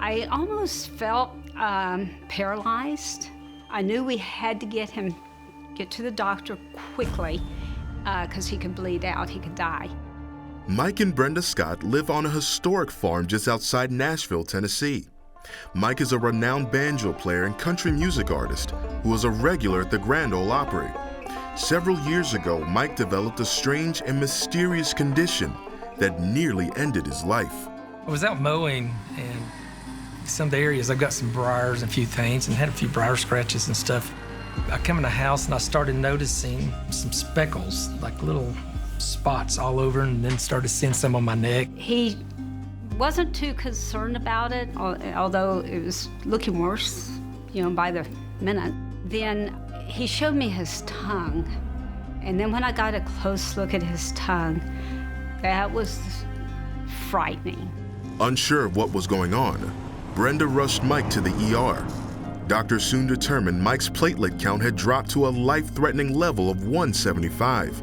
I almost felt paralyzed. I knew we had to get to the doctor quickly because he could bleed out, he could die. Mike and Brenda Scott live on a historic farm just outside Nashville, Tennessee. Mike is a renowned banjo player and country music artist who was a regular at the Grand Ole Opry. Several years ago, Mike developed a strange and mysterious condition that nearly ended his life. I was out mowing, and some of the areas I've got some briars and a few things, and had a few briar scratches and stuff. I come in the house and I started noticing some speckles, like little spots all over, and then started seeing some on my neck. He wasn't too concerned about it, although it was looking worse, by the minute. Then he showed me his tongue, and then when I got a close look at his tongue, that was frightening. Unsure of what was going on, Brenda rushed Mike to the ER. Doctors soon determined Mike's platelet count had dropped to a life-threatening level of 175.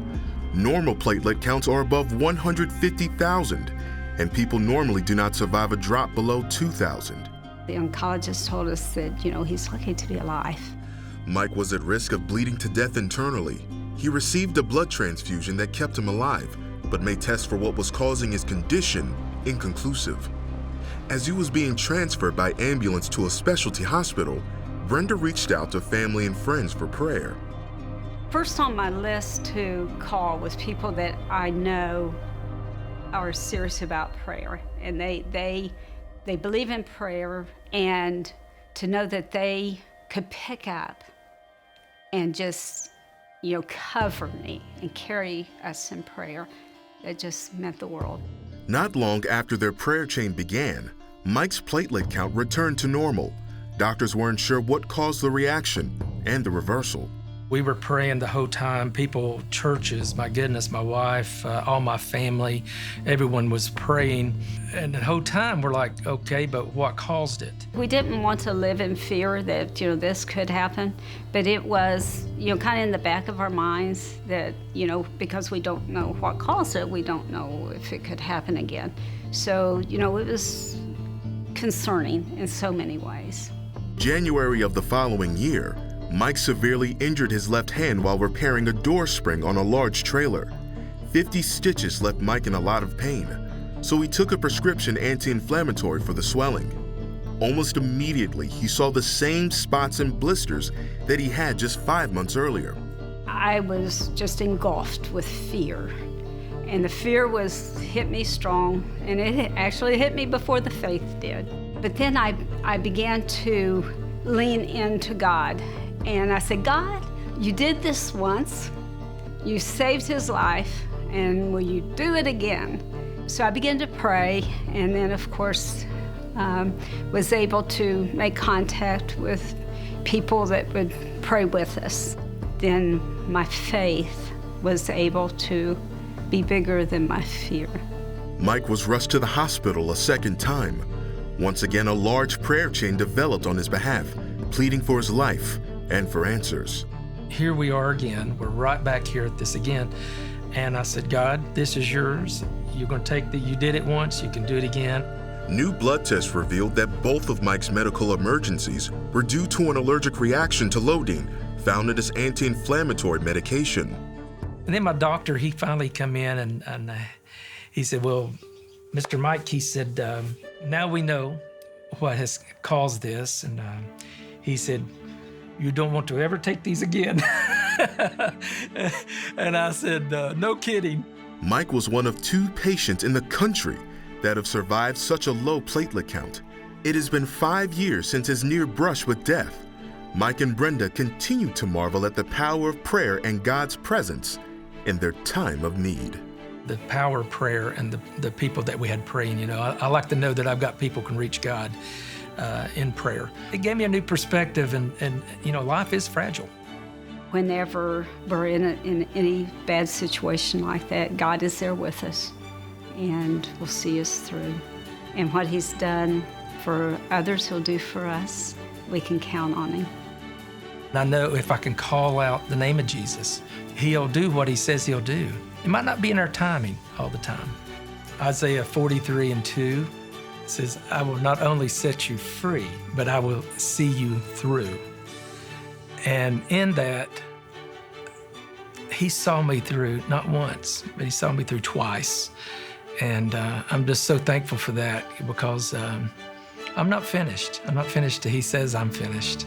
Normal platelet counts are above 150,000, and people normally do not survive a drop below 2,000. The oncologist told us that, he's lucky to be alive. Mike was at risk of bleeding to death internally. He received a blood transfusion that kept him alive, but made tests for what was causing his condition inconclusive. As he was being transferred by ambulance to a specialty hospital, Brenda reached out to family and friends for prayer. First on my list to call was people that I know are serious about prayer, and they believe in prayer, and to know that they could pick up and just, cover me and carry us in prayer, it just meant the world. Not long after their prayer chain began, Mike's platelet count returned to normal. Doctors weren't sure what caused the reaction and the reversal. We were praying the whole time. People, churches, my goodness, my wife, all my family, everyone was praying. And the whole time we're like, okay, but what caused it? We didn't want to live in fear that, this could happen, but it was, kind of in the back of our minds that, because we don't know what caused it, we don't know if it could happen again. So, it was concerning in so many ways. January of the following year, Mike severely injured his left hand while repairing a door spring on a large trailer. 50 stitches left Mike in a lot of pain, so he took a prescription anti-inflammatory for the swelling. Almost immediately, he saw the same spots and blisters that he had just 5 months earlier. I was just engulfed with fear, and the fear hit me strong, and it actually hit me before the faith did. But then I began to lean into God. And I said, God, you did this once, you saved his life, and will you do it again? So I began to pray, and then of course, was able to make contact with people that would pray with us. Then my faith was able to be bigger than my fear. Mike was rushed to the hospital a second time. Once again, a large prayer chain developed on his behalf, pleading for his life and for answers. Here we are again. We're right back here at this again. And I said, God, this is yours. You're going to you did it once, you can do it again. New blood tests revealed that both of Mike's medical emergencies were due to an allergic reaction to Lodine, found in his anti-inflammatory medication. And then my doctor, he finally come in and he said, well, Mr. Mike, he said, now we know what has caused this. And he said, you don't want to ever take these again. And I said, no kidding. Mike was one of 2 patients in the country that have survived such a low platelet count. It has been 5 years since his near brush with death. Mike and Brenda continue to marvel at the power of prayer and God's presence in their time of need. The power of prayer and the people that we had praying, I like to know that I've got people who can reach God in prayer. It gave me a new perspective, and life is fragile. Whenever we're in any bad situation like that, God is there with us and will see us through. And what he's done for others, he'll do for us. We can count on him. And I know if I can call out the name of Jesus, he'll do what he says he'll do. It might not be in our timing all the time. Isaiah 43:2, He says, I will not only set you free, but I will see you through. And in that, he saw me through, not once, but he saw me through twice. And I'm just so thankful for that, because I'm not finished. I'm not finished till he says I'm finished.